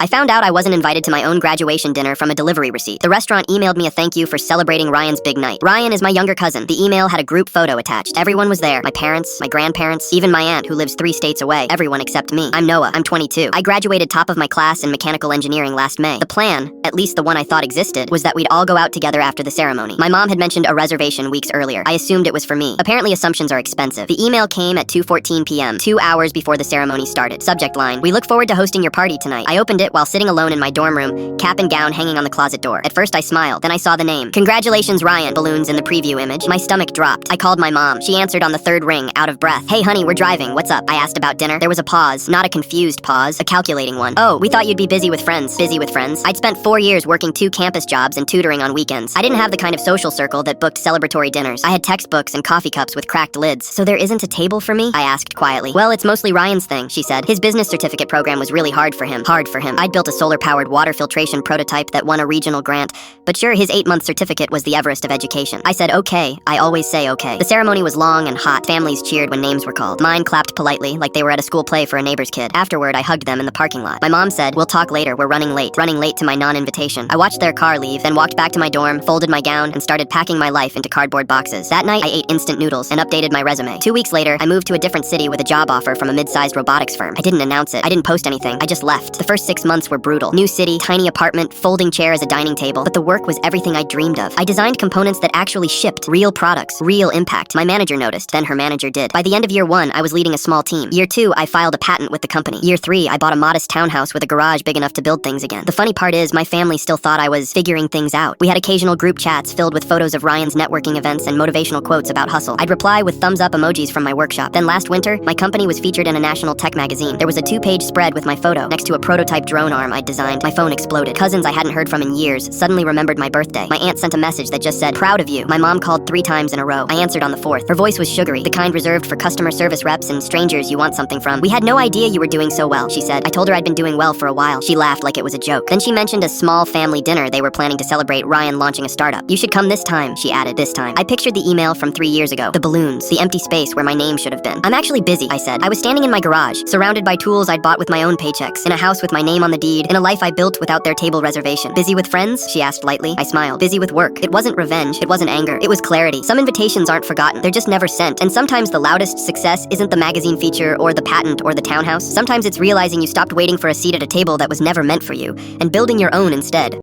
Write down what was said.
I found out I wasn't invited to my own graduation dinner from a delivery receipt. The restaurant emailed me a thank you for celebrating Ryan's big night. Ryan is my younger cousin. The email had a group photo attached. Everyone was there. My parents, my grandparents, even my aunt who lives 3 states away. Everyone except me. I'm Noah. I'm 22. I graduated top of my class in mechanical engineering last May. The plan, at least the one I thought existed, was that we'd all go out together after the ceremony. My mom had mentioned a reservation weeks earlier. I assumed it was for me. Apparently assumptions are expensive. The email came at 2:14 p.m., 2 hours before the ceremony started. Subject line: we look forward to hosting your party tonight. I opened it while sitting alone in my dorm room, cap and gown hanging on the closet door. At first I smiled, then I saw the name. Congratulations, Ryan. Balloons in the preview image. My stomach dropped. I called my mom. She answered on the 3rd ring, out of breath. Hey honey, we're driving. What's up? I asked about dinner. There was a pause. Not a confused pause, a calculating one. Oh, we thought you'd be busy with friends. Busy with friends? I'd spent 4 years working 2 campus jobs and tutoring on weekends. I didn't have the kind of social circle that booked celebratory dinners. I had textbooks and coffee cups with cracked lids. So there isn't a table for me? I asked quietly. Well, it's mostly Ryan's thing, she said. His business certificate program was really hard for him. I'd built a solar-powered water filtration prototype that won a regional grant, but sure, his 8-month certificate was the Everest of education. I said okay. I always say okay. The ceremony was long and hot. Families cheered when names were called. Mine clapped politely, like they were at a school play for a neighbor's kid. Afterward, I hugged them in the parking lot. My mom said, we'll talk later, we're running late. Running late to my non-invitation. I watched their car leave, then walked back to my dorm, folded my gown, and started packing my life into cardboard boxes. That night, I ate instant noodles and updated my resume. 2 weeks later, I moved to a different city with a job offer from a mid-sized robotics firm. I didn't announce it. I didn't post anything. I just left. The first 6 months were brutal. New city, tiny apartment, folding chair as a dining table, but the work was everything I dreamed of. I designed components that actually shipped. Real products. Real impact. My manager noticed, then her manager did. By the end of year 1, I was leading a small team. Year 2, I filed a patent with the company. Year 3, I bought a modest townhouse with a garage big enough to build things again. The funny part is, my family still thought I was figuring things out. We had occasional group chats filled with photos of Ryan's networking events and motivational quotes about hustle. I'd reply with thumbs up emojis from my workshop. Then last winter, my company was featured in a national tech magazine. There was a 2-page spread with my photo next to a prototype drone arm I'd designed. My phone exploded. Cousins I hadn't heard from in years suddenly remembered my birthday. My aunt sent a message that just said, proud of you. My mom called 3 times in a row. I answered on the 4th. Her voice was sugary, the kind reserved for customer service reps and strangers you want something from. We had no idea you were doing so well, she said. I told her I'd been doing well for a while. She laughed like it was a joke. Then she mentioned a small family dinner they were planning to celebrate Ryan launching a startup. You should come this time, she added. This time. I pictured the email from 3 years ago. The balloons, the empty space where my name should have been. I'm actually busy, I said. I was standing in my garage, surrounded by tools I'd bought with my own paychecks, in a house with my name on the deed, in a life I built without their table reservation. Busy with friends? She asked lightly. I smiled. Busy with work. It wasn't revenge. It wasn't anger. It was clarity. Some invitations aren't forgotten. They're just never sent. And sometimes the loudest success isn't the magazine feature or the patent or the townhouse. Sometimes it's realizing you stopped waiting for a seat at a table that was never meant for you and building your own instead.